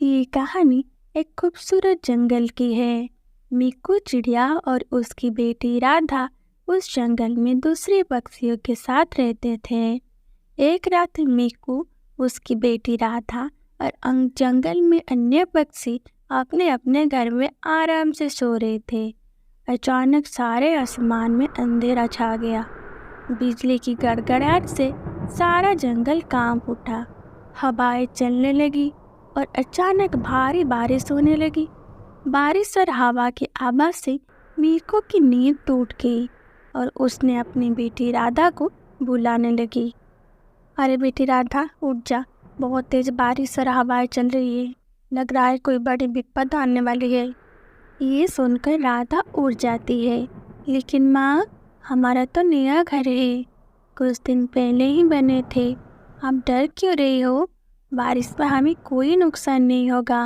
ये कहानी एक खूबसूरत जंगल की है। मीकू चिड़िया और उसकी बेटी राधा उस जंगल में दूसरे पक्षियों के साथ रहते थे। एक रात मीकू, उसकी बेटी राधा और जंगल में अन्य पक्षी अपने अपने घर में आराम से सो रहे थे। अचानक सारे आसमान में अंधेरा छा गया। बिजली की गड़गड़ाहट से सारा जंगल कांप उठा। हवाएं चलने लगी और अचानक भारी बारिश होने लगी। बारिश और हवा की आवाज से मीको की नींद टूट गई और उसने अपनी बेटी राधा को बुलाने लगी। अरे बेटी राधा, उठ जा, बहुत तेज बारिश और हवाएं चल रही है। लग रहा है कोई बड़ी विपद आने वाली है। ये सुनकर राधा उठ जाती है। लेकिन माँ, हमारा तो नया घर है, कुछ दिन पहले ही बने थे। आप डर क्यों रही हो? बारिश में हमें कोई नुकसान नहीं होगा।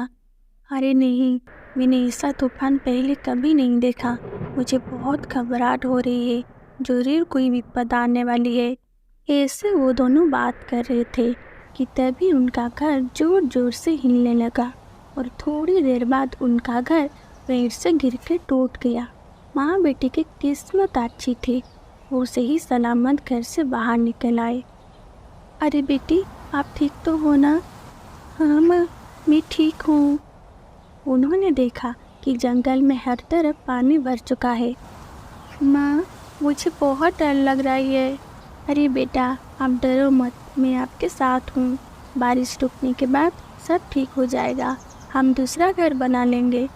अरे नहीं, मैंने ऐसा तूफान पहले कभी नहीं देखा। मुझे बहुत घबराहट हो रही है। जरूर कोई विपद आने वाली है। ऐसे वो दोनों बात कर रहे थे कि तभी उनका घर जोर जोर से हिलने लगा और थोड़ी देर बाद उनका घर पेड़ से गिर के टूट गया। माँ बेटी की किस्मत अच्छी थी, वो सही सलामत घर से बाहर निकल आए। अरे बेटी, आप ठीक तो हो ना? हाँ माँ, मैं ठीक हूँ। उन्होंने देखा कि जंगल में हर तरफ पानी भर चुका है। माँ, मुझे बहुत डर लग रही है। अरे बेटा, आप डरो मत, मैं आपके साथ हूँ। बारिश रुकने के बाद सब ठीक हो जाएगा। हम दूसरा घर बना लेंगे।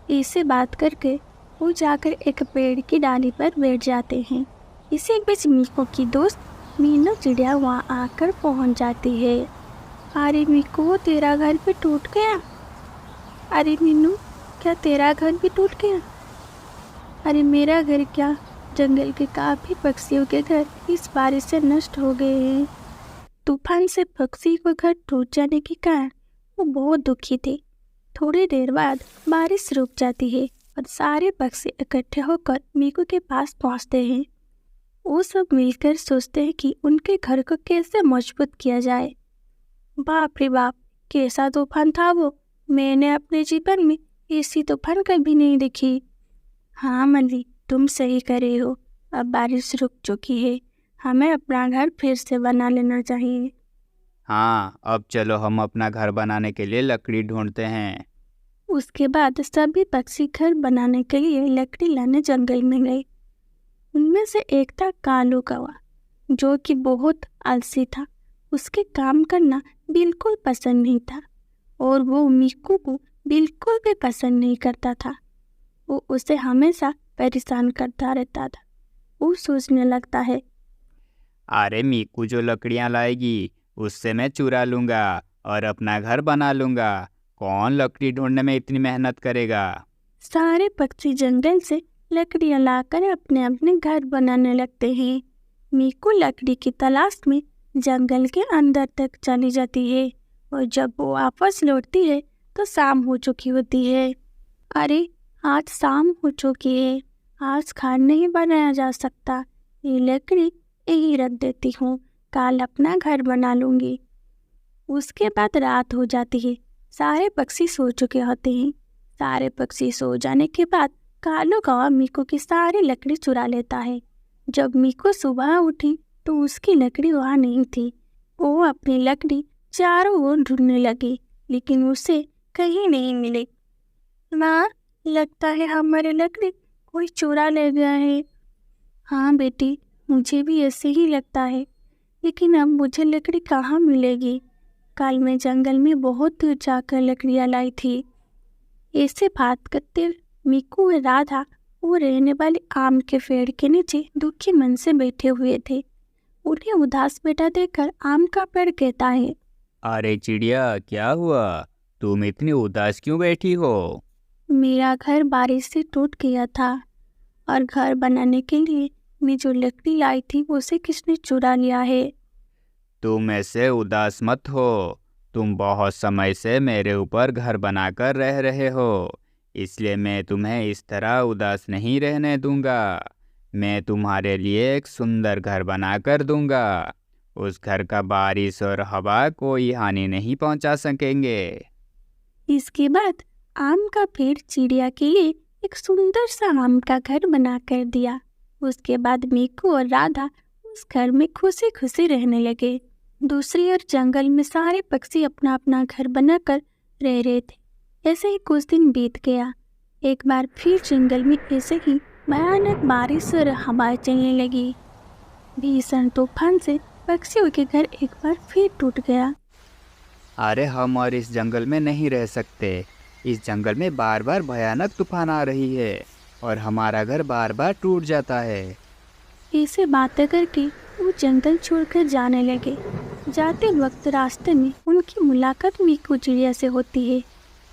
इसे बात करके वो जाकर एक पेड़ की डाली पर बैठ जाते हैं। इसी बीच मीको की दोस्त मीनू चिड़िया वहाँ आकर पहुँच जाती है। अरे मीको, तेरा घर भी टूट गया? अरे मीनू, क्या तेरा घर भी टूट गया? अरे मेरा घर क्या, जंगल के काफी पक्षियों के घर इस बारिश से नष्ट हो गए हैं। तूफान से पक्षी को घर टूट जाने के कारण वो बहुत दुखी थे। थोड़ी देर बाद बारिश रुक जाती है और सारे पक्षी इकट्ठे होकर मीकू के पास पहुंचते हैं। वो सब मिलकर सोचते हैं कि उनके घर को कैसे मजबूत किया जाए। बाप रे बाप, कैसा तूफान था वो! मैंने अपने जीवन में ऐसी तूफान कभी नहीं देखी। हाँ मल्ली, तुम सही कर रहे हो। अब बारिश रुक चुकी है, हमें अपना घर फिर से बना लेना चाहिए। हाँ, अब चलो हम अपना घर बनाने के लिए लकड़ी ढूंढते हैं। उसके बाद सभी पक्षी घर बनाने के लिए लकड़ी लाने जंगल में गए। उनमें से एक था कालू कौवा, जो कि बहुत आलसी था। उसके काम करना बिल्कुल पसंद नहीं था और वो मीकू को बिल्कुल भी पसंद नहीं करता था। वो उसे हमेशा परेशान करता रहता था। वो सोचने लगता है, अरे मीकू जो लकड़ियाँ लाएगी उससे मैं चुरा लूँगा और अपना घर बना लूँगा। कौन लकड़ी ढूंढने में इतनी मेहनत करेगा। सारे पक्षी जंगल से लकड़ियां लाकर अपने अपने घर बनाने लगते हैं। मीकू लकड़ी की तलाश में जंगल के अंदर तक चली जाती है और जब वो वापस लौटती है तो शाम हो चुकी होती है। अरे, आज शाम हो चुकी है, आज खाना नहीं बनाया जा सकता। ये लकड़ी यही रख देती हूँ, कल अपना घर बना लूँगी। उसके बाद रात हो जाती है। सारे पक्षी सो चुके होते हैं। सारे पक्षी सो जाने के बाद कालू कौवा मीकू की सारी लकड़ी चुरा लेता है। जब मीकू सुबह उठी तो उसकी लकड़ी वहाँ नहीं थी। वो अपनी लकड़ी चारों ओर ढूंढने लगी, लेकिन उसे कहीं नहीं मिली। माँ, लगता है हमारी लकड़ी कोई चुरा ले गया है। हाँ बेटी, मुझे भी ऐसे ही लगता है, लेकिन अब मुझे लकड़ी कहाँ मिलेगी? कल मैं जंगल में बहुत दूर जाकर लकड़ियाँ लाई थी। ऐसे बात करते मीकू और राधा वो रहने वाले आम के पेड़ के नीचे दुखी मन से बैठे हुए थे। उन्हें उदास बैठा देखकर आम का पेड़ कहता है, अरे चिड़िया, क्या हुआ? तुम इतनी उदास क्यों बैठी हो? मेरा घर बारिश से टूट गया था और घर बनाने के लिए मैं जो लकड़ी लाई थी उसे किसने चुरा लिया है। तुम ऐसे उदास मत हो। तुम बहुत समय से मेरे ऊपर घर बनाकर रह रहे हो, इसलिए मैं तुम्हें इस तरह उदास नहीं रहने दूंगा। मैं तुम्हारे लिए एक सुंदर घर बनाकर दूंगा। उस घर का बारिश और हवा कोई हानि नहीं पहुंचा सकेंगे। इसके बाद आम का पेड़ चिड़िया के लिए एक सुंदर सा आम का घर बना कर दिया। उसके बाद मीकू और राधा उस घर में खुशी खुशी रहने लगे। दूसरी ओर जंगल में सारे पक्षी अपना अपना घर बनाकर रह रहे थे। ऐसे ही कुछ दिन बीत गया। एक बार फिर जंगल में ऐसे ही भयानक बारिश और हवाएं चलने लगी। भीषण तूफान से पक्षियों के घर एक बार फिर टूट गया। अरे हम और इस जंगल में नहीं रह सकते। इस जंगल में बार बार भयानक तूफान आ रही है और हमारा घर बार बार टूट जाता है। ऐसे बातें करके वो जंगल छोड़कर जाने लगे। जाते वक्त रास्ते में उनकी मुलाकात मीकू चिड़िया से होती है।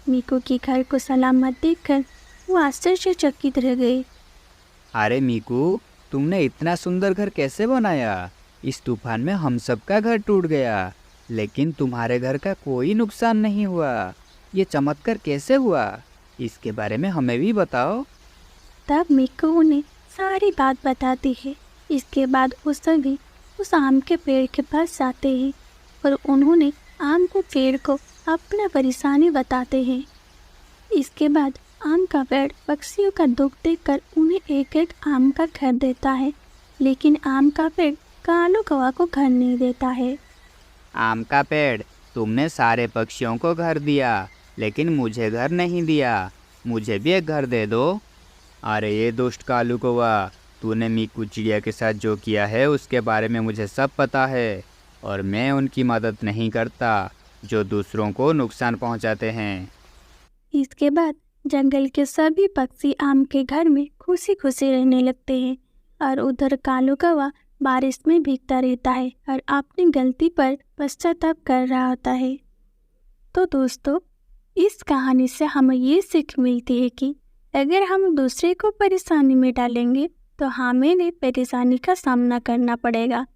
मीकू के घर को सलामत देखकर वो आश्चर्यचकित रह गए। अरे मीकू, तुमने इतना सुंदर घर कैसे बनाया? इस तूफान में हम सबका घर टूट गया, लेकिन तुम्हारे घर का कोई नुकसान नहीं हुआ। ये चमत्कार कैसे हुआ? इसके बारे में हमें भी बताओ। तब मीकू उन्हें सारी बात बताती है। इसके बाद वो सभी उस आम के पेड़ के पास जाते हैं और उन्होंने आम के पेड़ को अपना परेशानी बताते हैं। इसके बाद आम का पेड़ पक्षियों का दुख देखकर उन्हें एक एक आम का घर देता है, लेकिन आम का पेड़ कालू कौवा को घर नहीं देता है। आम का पेड़, तुमने सारे पक्षियों को घर दिया, लेकिन मुझे घर नहीं दिया। मुझे भी एक घर दे दो। अरे ये दुष्ट कालू कौवा, तूने मीकू चिड़िया के साथ जो किया है उसके बारे में मुझे सब पता है, और मैं उनकी मदद नहीं करता जो दूसरों को नुकसान पहुंचाते हैं। इसके बाद जंगल के सभी पक्षी आम के घर में खुशी खुशी रहने लगते हैं और उधर कालू कौवा बारिश में भीगता रहता है और अपनी गलती पर पश्चाताप कर रहा होता है। तो दोस्तों, इस कहानी से हमें ये सीख मिलती है कि अगर हम दूसरे को परेशानी में डालेंगे तो हमें भी परेशानी का सामना करना पड़ेगा।